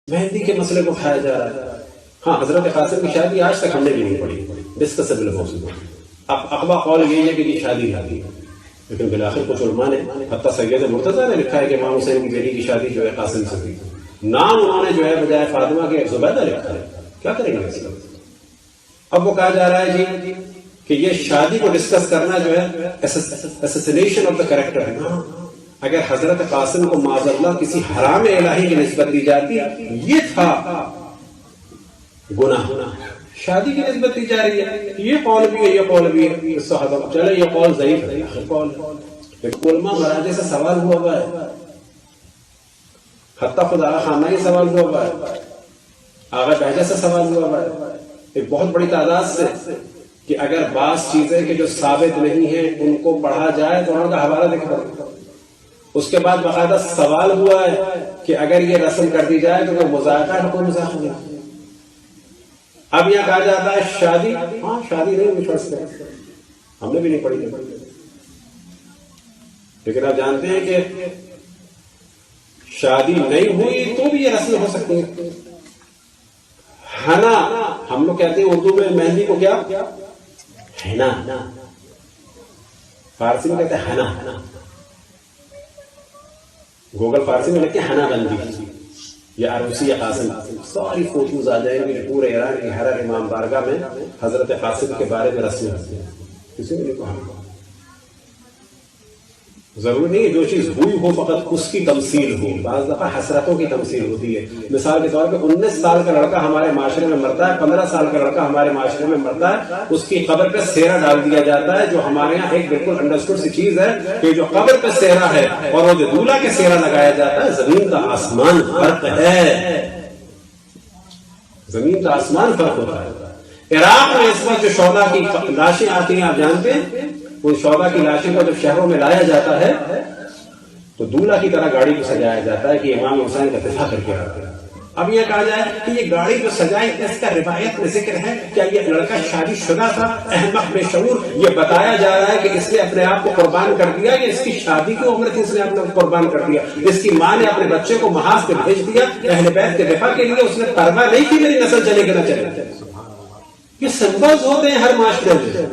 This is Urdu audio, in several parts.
مہندی کے مسئلے کو کھایا جا رہا ہے. ہاں حضرت قاسم کی شادی آج تک ہم نے بھی نہیں پڑھی ڈسکسبل موضوع. اب اقوا قول یہی ہے کہ یہ شادی نہ کی، لیکن بالآخر کچھ علماء نے حتیٰ سید مرتضیٰ نے لکھا ہے کہ امام حسین کی بیٹی کی شادی جو ہے قاسم سے ہوئی. نام انہوں نے جو ہے بجائے فاطمہ کے زبیدہ لکھا ہے. کیا کریں گے اس کا؟ اب وہ کہا جا رہا ہے جی کہ یہ شادی کو ڈسکس کرنا جو ہے اسسینیشن آف دا کریکٹر ہے. اگر حضرت قاسم کو معاذ اللہ کسی حرام الہی کی نسبت دی جاتی یہ تھا گناہ، شادی کی نسبت دی جا رہی ہے. یہ قول بھی ہے، یہ قول بھی ہے. صحابہ چلے یہ قول ضعیف ہے، قول لیکن علماء مراجع سے سوال ہوا ہے، حتیٰ خود آغا خامنہئی سوال ہوا ہے، آغا بہجت سے سوال ہوا ہے، ایک بہت بڑی تعداد سے، کہ اگر بعض چیزیں کہ جو ثابت نہیں ہیں ان کو پڑھا جائے تو انہوں کا حوالہ دکھا. اس کے بعد باقاعدہ سوال ہوا ہے کہ اگر یہ رسم کر دی جائے تو وہ مذاکرہ ہے، کوئی مذاکرہ نہیں. اب یہاں کہا جاتا ہے شادی، ہاں شادی نہیں ہوئی، ہم نے بھی نہیں پڑھی، لیکن آپ جانتے ہیں کہ شادی نہیں ہوئی تو بھی یہ رسم ہو سکتی ہے. ہنا ہم لوگ کہتے ہیں اردو میں مہندی کو کیا ہنا، فارسی میں کہتے ہیں ہنا. گوگل فارسی میں لکھتے ہیں ہنا بندی یا عروسی یا قاسم، ساری فوٹوز آ جائیں گے پورے ایران کی ہر امام بارگاہ میں حضرت قاسم کے بارے میں رسم ہوتی ہے. کسی نے نہیں کہا. ضروری نہیں جو چیز ہوئی ہو فقط اس کی تمثیل ہو، بعض دفعہ حسرتوں کی تمثیل ہوتی ہے. مثال کے طور پہ 19 سال کا لڑکا ہمارے معاشرے میں مرتا ہے، 15 سال کا لڑکا ہمارے معاشرے میں مرتا ہے، اس کی قبر پہ سہرا ڈال دیا جاتا ہے، جو ہمارے یہاں ایک بالکل انڈرسٹوڈ سی چیز ہے کہ جو قبر پہ سہرا ہے اور وہ جو دولہا کے سہرا لگایا جاتا ہے، زمین کا آسمان فرق ہے، زمین کا آسمان فرق ہوتا ہے. عراق میں اس وقت جو شہداء کی لاشیں آتی ہیں آپ جانتے ہیں، وہ شہداء کی لاشوں کو جب شہروں میں لایا جاتا ہے تو دولہا کی طرح گاڑی کو سجایا جاتا ہے کہ امام حسین کا دفاع کر کے آتے ہیں. اب یہ کہا جائے کہ یہ گاڑی جو سجائی اس کا روایت میں ذکر ہے، کیا یہ لڑکا شادی شدہ تھا؟ احمق بے شعور، یہ بتایا جا رہا ہے کہ اس نے اپنے آپ کو قربان کر دیا، یا اس کی شادی کی عمر تھی اس نے اپنے کو قربان کر دیا. اس کی ماں نے اپنے بچے کو محاذ پہ بھیج دیا اہل بیت کے دفاع کے لیے، اس نے پرواہ نہیں کی میری نسل چلے کہ نہ چلے. یہ سمبلز ہوتے ہیں ہر معاشرے میں.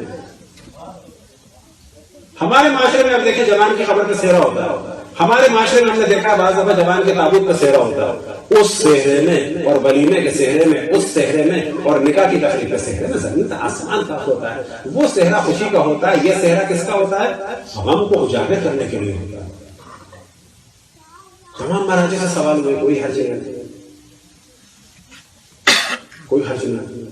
ہمارے معاشرے میں آپ دیکھیں جوان کی قبر پہ سہرا ہوتا ہے، ہمارے معاشرے میں ہم نے دیکھا بعض دفعہ جوان کے تابوت پہ سہرا ہوتا ہے. اس سہرے میں اور ولیمے کے سہرے میں، اس سہرے میں اور نکاح کی تقریب کے سہرے میں زمین کا آسمان فرق ہوتا ہے. وہ سہرا خوشی کا ہوتا ہے، یہ سہرا کس کا ہوتا ہے؟ غم کو اجاگر کرنے کے لیے ہوتا ہے. تمام مراجع سے سوال ہوئے، کوئی حرج نہیں، کوئی حرج نہیں.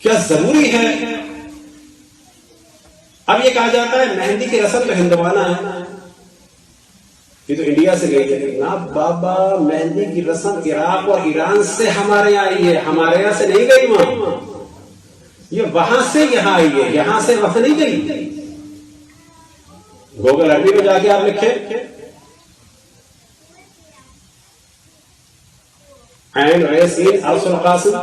کیا ضروری ہے؟ اب یہ کہا جاتا ہے مہندی کی رسم تو ہندوانہ ہے، یہ تو انڈیا سے گئی ہے. نا بابا، مہندی کی رسم عراق اور ایران سے ہمارے یہاں آئی ہے، ہمارے یہاں سے نہیں گئی وہاں. یہ وہاں سے یہاں آئی ہے، یہاں سے وہاں نہیں گئی. گوگل عربی میں جا کے آپ لکھیں عین ر سین ارسل قاسم،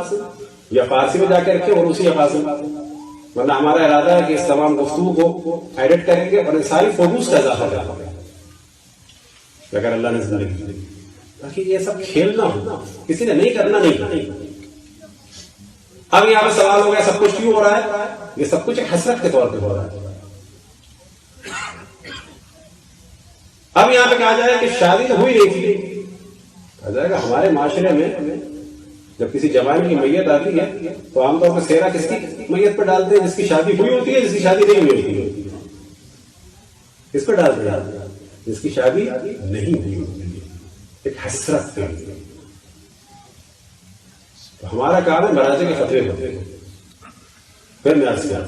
یا فارسی میں جا کے رکھے اور اسی قاسم، ورنہ ہمارا ارادہ ہے کہ اس تمام گفتگو کو ایڈٹ کریں گے اور ان ساری فوٹوز کا اضافہ کریں گے اگر اللہ نے زندگی دی، تاکہ یہ سب کھیل نہ ہو. کسی نے نہیں کرنا، نہیں کرنا. اب یہاں پہ سوال ہو گیا سب کچھ کیوں ہو رہا ہے؟ یہ سب کچھ ایک حسرت کے طور پہ ہو رہا ہے. اب یہاں پہ کہا جائے کہ شادی تو ہوئی نہیں تھی، کہا جائے گا ہمارے معاشرے میں جب کسی جوان کی میت آتی ہے تو عام طور پر سہرا کس کی میت پہ ڈالتے ہیں؟ جس کی شادی ہوئی ہوتی ہے، جس کی شادی نہیں ہوئی ہوتی ہے. کس پہ ڈالتے ہیں؟ جس کی شادی نہیں ہوئی ہوتی ہے، ایک حسرت کے لیے. تو ہمارا کام ہے مراجع کے فتوے ہوتے ہیں. پھر میں عرض کیا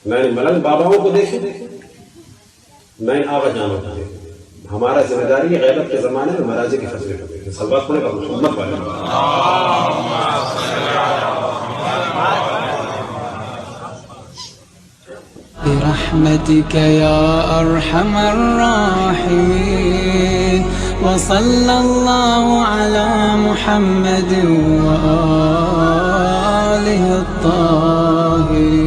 میں نے ملنگ باباؤں کو دیکھے، میں آغا جانوں کو دیکھے. ہمارا ذمہ داری ہے غیبت کے زمانے میں مراجع کے فتوے ہوتے ہیں. سلوات پڑھنے کا محمد والے برحمتك يا أرحم الراحمين وصلى الله على محمد وآله الطاهرين.